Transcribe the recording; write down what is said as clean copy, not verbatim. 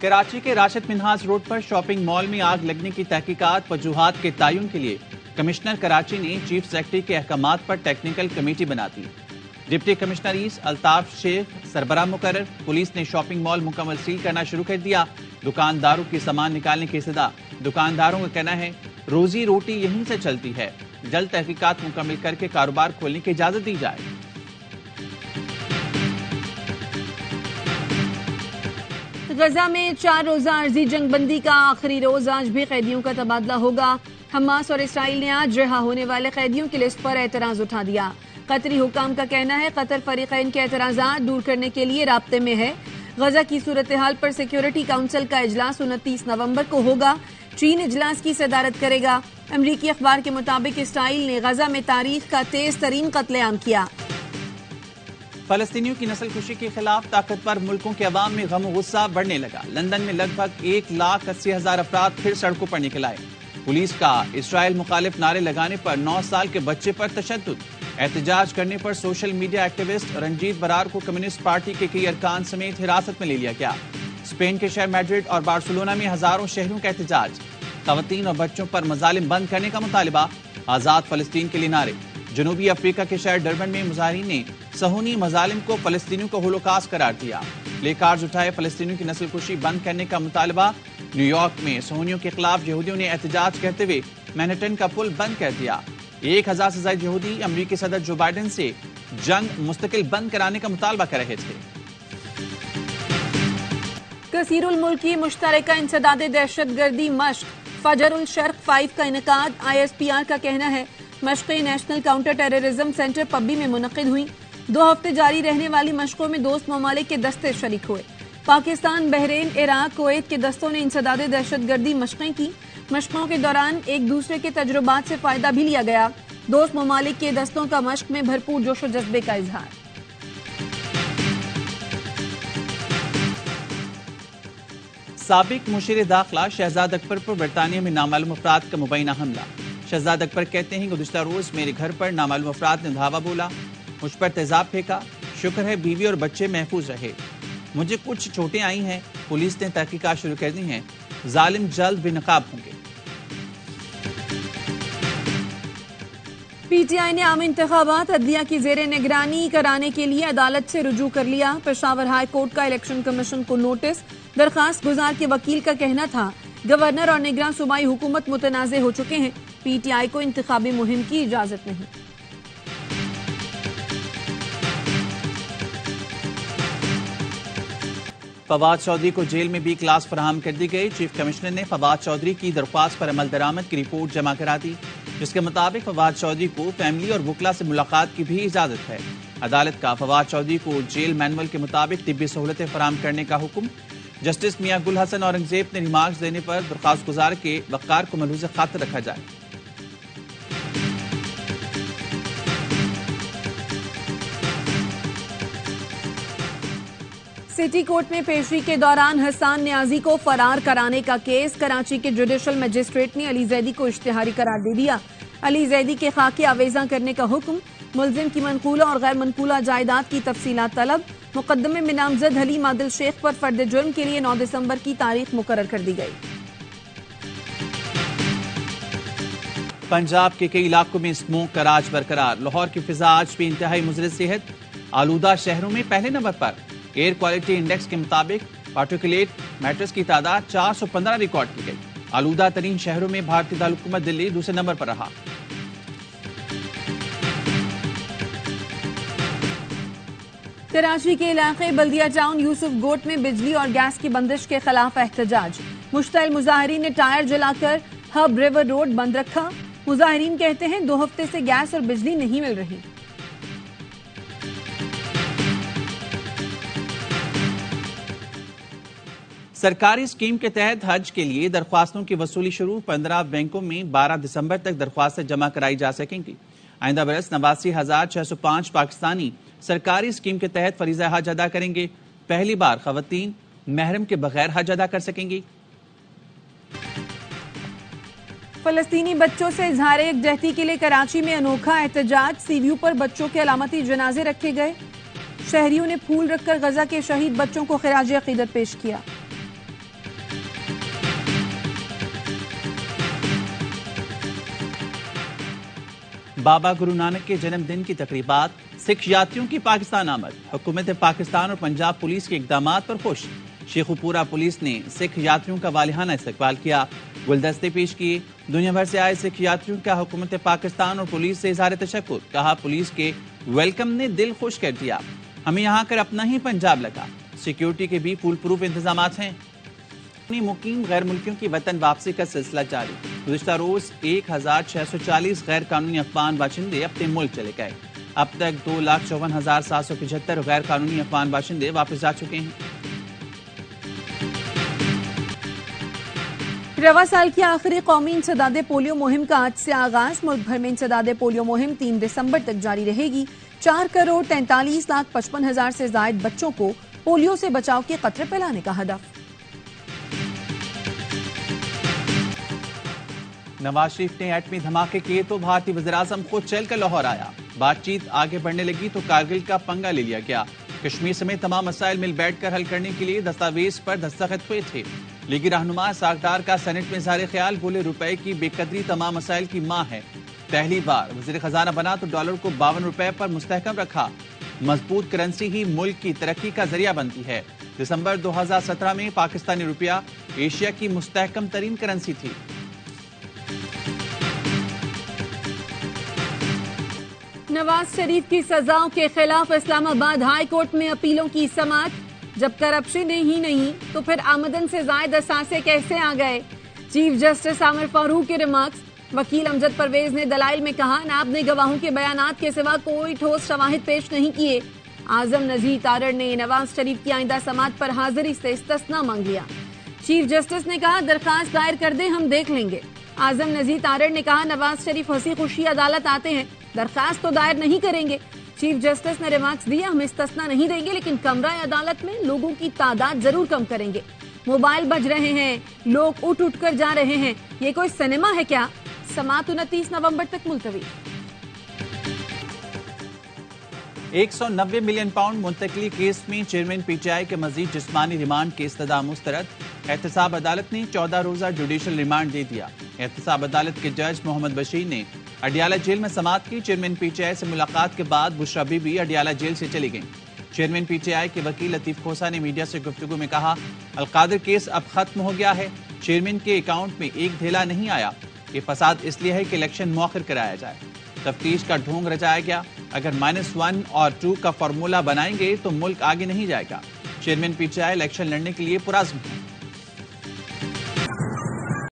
کراچی کے راشد منہاس روڈ پر shopping mall میں آگ لگنے کی تحقیقات وجوہات کے تعین کے لیے کمشنر کراچی نے چیف سیکرٹری کے احکامات پر ٹیکنیکل کمیٹی بنا دی۔ ڈپٹی کمشنر ایسٹ الطاف شیخ سربراہ مقرر۔ پولیس نے شاپنگ مال مکمل سیل کرنا شروع کر دیا۔ دکانداروں کی سامان نکالنے کی ابتدا۔ دکانداروں کا کہنا ہے روزی روٹی یہیں سے چلتی ہے، جلد تحقیقات مکمل کر کے کاروبار کھولنے کی اجازت دی جائے۔ غزہ میں 4 روزہ عارضی جنگ بندی کا آخری روز، آج بھی قیدیوں کا تبادلہ ہوگا۔ حماس اور اسرائیل نے آج رہا ہونے والے قیدیوں کی لسٹ پر اعتراض اٹھا دیا۔ قطری حکام کا کہنا ہے قطر فریقین کے اعتراضات دور کرنے کے لیے رابطے میں ہے۔ غزہ کی صورتحال پر سیکیورٹی کونسل کا اجلاس 29 نومبر کو ہوگا۔ چین اجلاس کی صدارت کرے گا۔ امریکی اخبار کے مطابق اسرائیل نے غزہ میں تاریخ کا تیز ترین قتل عام کیا۔ فلسطینیوں کی نسل کشی کے خلاف طاقتور ملکوں کے عوام میں غم و غصہ بڑھنے لگا۔ لندن میں لگ بھگ 1,80,000 افراد پھر سڑکوں پر نکل آئے۔ پولیس کا اسرائیل مخالف نعرے لگانے پر 9 سال کے بچے پر تشدد۔ احتجاج کرنے پر social media activist Ranjit Brar کو کمیونسٹ پارٹی کے کئی ارکان سمیت حراست میں لے لیا گیا۔ اسپین کے شہر میڈرڈ اور بارسلونا میں ہزاروں شہریوں کا احتجاج۔ خواتین اور بچوں پر مظالم بند کرنے کا مطالبہ۔ آزاد فلسطین کے لیے نعرے۔ جنوبی افریقہ کے شہر ڈربن میں مظاہرین نے صہیونی مظالم کو فلسطینیوں کو ہولوکاسٹ قرار دیا۔ پلے کارڈز اٹھائے، فلسطینیوں کی نسل کشی بند کرنے کا مطالبہ۔ نیو یارک میں صہیونیوں کے خلاف یہودیوں نے احتجاج کرتے ہوئے مینہٹن کا پل بند کر دیا۔ 1,000 سے زائد یہودی امریکی صدر جو بائیڈن سے جنگ مستقل بند کرانے کا مطالبہ کر رہے تھے۔ کثیر الملکی مشترکہ انسداد دہشت گردی مشق فجر الشرق 5 کا انعقاد۔ ISPR کا کہنا ہے مشقیں national counter terrorism centre Pabbi میں منعقد ہوئیں۔ 2 ہفتے جاری رہنے والی مشقوں میں دوست ممالک کے دستے شریک ہوئے۔ پاکستان، بحرین، عراق، کویت کے دستوں نے انسداد دہشت گردی مشقیں کی۔ مشقوں کے دوران ایک دوسرے کے تجربات سے فائدہ بھی لیا گیا۔ دوست ممالک کے دستوں کا مشق میں بھرپور جوش و جذبے کا اظہار۔ سابق مشیر داخلہ شہزاد اکبر پر برطانیہ میں نامعلوم افراد کا مبینہ حملہ۔ شہزاد اکبر کہتے ہیں گزشتہ روز میرے گھر پر نامعلوم افراد نے دھاوا بولا، مجھ پر تیزاب پھینکا۔ شکر ہے بیوی اور بچے محفوظ رہے، مجھے کچھ چوٹیں آئی ہیں۔ پولیس نے تحقیقات شروع کر دی ہیں، ظالم جلد بے نقاب ہوں گے۔ PTI نے عام انتخابات عدلیہ کی زیر نگرانی کرانے کے لیے عدالت سے رجوع کر لیا۔ پشاور ہائی کورٹ کا الیکشن کمیشن کو نوٹس۔ درخواست گزار کے وکیل کا کہنا تھا گورنر اور نگراں صوبائی حکومت متنازع ہو چکے ہیں، PTI کو انتخابی مہم کی اجازت نہیں۔ فواد چودھری کو جیل میں B کلاس فراہم کر دی گئی۔ چیف کمشنر نے فواد چودھری کی درخواست پر عمل درآمد کی رپورٹ جمع کرا دی، جس کے مطابق فواد چودھری کو فیملی اور وکلا سے ملاقات کی بھی اجازت ہے۔ عدالت کا فواد چودھری کو جیل مینول کے مطابق طبی سہولتیں فراہم کرنے کا حکم۔ جسٹس میاں گل حسن اورنگزیب نے ریمارکس دینے پر درخواست گزار کے وقار کو ملحوظ خاطر رکھا جائے۔ سٹی کورٹ میں پیشی کے دوران حسان نیازی کو فرار کرانے کا کیس۔ کراچی کے جوڈیشل مجسٹریٹ نے علی زیدی کو اشتہاری قرار دے دیا۔ علی زیدی کے خاکے آویزاں کرنے کا حکم۔ ملزم کی منقولہ اور غیر منقولہ جائیداد کی تفصیلات طلب۔ مقدمے میں نامزد حلیم عادل شیخ پر فرد جرم کے لیے 9 دسمبر کی تاریخ مقرر کر دی گئی۔ پنجاب کے کئی علاقوں میں اسموک کا راج برقرار۔ لاہور کی فضا آج بھی انتہائی مضر صحت۔ آلودہ شہروں میں پہلے نمبر پر۔ ایئر کوالٹی انڈیکس کے مطابق پارٹیکولیٹ میٹرز کی تعداد 415 ریکارڈ کی گئی۔ آلودہ ترین شہروں میں بھارتی دارالحکومت دلی دوسرے نمبر پر رہا۔ کراچی کے علاقے بلدیہ ٹاؤن یوسف گوٹ میں بجلی اور گیس کی بندش کے خلاف احتجاج۔ مشتعل مظاہرین نے ٹائر جلا کر ہب ریور روڈ بند رکھا۔ مظاہرین کہتے ہیں 2 ہفتے سے گیس اور بجلی نہیں مل رہی۔ سرکاری اسکیم کے تحت حج کے لیے درخواستوں کی وصولی شروع۔ 15 بینکوں میں 12 دسمبر تک درخواستیں جمع کرائی جا سکیں گی۔ آئندہ برس 89,605 پاکستانی سرکاری اسکیم کے تحت فریضہ حج ادا کریں گے۔ پہلی بار خواتین محرم کے بغیر حج ادا کر سکیں گی۔ فلسطینی بچوں سے اظہار یکجہتی کے لیے کراچی میں انوکھا احتجاج۔ سی ویو پر بچوں کے علامتی جنازے رکھے گئے۔ شہریوں نے پھول رکھ کر غزہ کے شہید بچوں کو خراج عقیدت پیش کیا۔ بابا گرو نانک کے جنم دن کی تقریبات، سکھ یاتریوں کی پاکستان آمد، حکومت پاکستان اور پنجاب پولیس کے اقدامات پر خوش۔ شیخوپورہ پولیس نے سکھ یاتریوں کا والہانہ استقبال کیا، گلدستے پیش کیے۔ دنیا بھر سے آئے سکھ یاتریوں کا حکومت پاکستان اور پولیس سے اظہار تشکر، کہا پولیس کے ویلکم نے دل خوش کر دیا، ہمیں یہاں کر اپنا ہی پنجاب لگا۔ سیکیورٹی کے بھی فول پروف انتظامات ہیں۔ مقیم غیر ملکیوں کی وطن واپسی کا سلسلہ جاری، گزشتہ روز 1640 غیر قانونی افغان باشندے اپنے ملک چلے گئے۔ اب تک 2,54,775 غیر قانونی افغان باشندے واپس جا چکے ہیں۔ رواں سال کی آخری قومی انسداد پولیو مہم کا آج سے آغاز، ملک بھر میں انسداد پولیو مہم 3 دسمبر تک جاری رہے گی۔ 4,43,55,000 سے زائد بچوں کو پولیو سے بچاؤ کے قطرے پلانے کا ہدف۔ نواز شریف نے ایٹمی دھماکے کیے تو بھارتی وزیراعظم خود چل کر لاہور آیا، بات چیت آگے بڑھنے لگی تو کارگل کا پنگا لے لیا گیا۔ کشمیر سمیت تمام مسائل مل بیٹھ کر حل کرنے کے لیے دستاویز پر دستخط ہوئے تھے۔ لیگی رہنما ساکھدار کا سینٹ میں اظہار خیال، بولے روپے کی بے قدری تمام مسائل کی ماں ہے، پہلی بار وزیر خزانہ بنا تو ڈالر کو 52 روپے پر مستحکم رکھا، مضبوط کرنسی ہی ملک کی ترقی کا ذریعہ بنتی ہے۔ دسمبر 2017 میں پاکستانی روپیہ ایشیا کی مستحکم ترین کرنسی تھی۔ نواز شریف کی سزاؤں کے خلاف اسلام آباد ہائی کورٹ میں اپیلوں کی سماعت، جب کرپشن ہی نہیں تو پھر آمدن سے زائد اثاثے کیسے آ گئے؟ چیف جسٹس عامر فاروق کے ریمارکس۔ وکیل امجد پرویز نے دلائل میں کہا، نائب نے گواہوں کے بیانات کے سوا کوئی ٹھوس شواہد پیش نہیں کیے۔ اعظم نذیر تارڑ نے نواز شریف کی آئندہ سماعت پر حاضری سے استثناء مانگ لیا۔ چیف جسٹس نے کہا، درخواست دائر کر دیں، ہم دیکھ لیں گے۔ اعظم نذیر تارڑ نے کہا، نواز شریف ہنسی خوشی عدالت آتے ہیں، درخواست تو دائر نہیں کریں گے۔ چیف جسٹس نے ریمارکس دیا، ہم استثناء نہیں دیں گے لیکن کمرہ عدالت میں لوگوں کی تعداد ضرور کم کریں گے۔ موبائل بج رہے ہیں، لوگ اٹھ کر جا رہے ہیں، یہ کوئی سنیما ہے کیا؟ سماعت 29 نومبر تک ملتوی۔ 190 ملین پاؤنڈ منتقلی کیس میں چیئرمین پی ٹی آئی کے مزید جسمانی ریمانڈ کی استدعا مسترد، احتساب عدالت نے 14 روزہ جوڈیشل ریمانڈ دے دیا۔ احتساب عدالت کے جج محمد بشیر نے اڈیالہ جیل میں سماعت کی۔ چیئرمین پی ٹی آئی سے ملاقات کے بعد بشرا بی بی اڈیالہ جیل سے چلی گئیں۔ چیئرمین پی ٹی آئی کے وکیل لطیف کھوسا نے میڈیا سے گفتگو میں کہا، القادر کیس اب ختم ہو گیا ہے، چیئرمین کے اکاؤنٹ میں ایک دھیلا نہیں آیا، یہ فساد اس لیے ہے کہ الیکشن مؤخر کرایا جائے، تفتیش کا ڈھونگ رچایا گیا، اگر -1 اور 2 کا فارمولہ بنائیں گے تو ملک آگے نہیں جائے گا۔ Chairman P T I election لڑنے کے لیے پرعزم ہے۔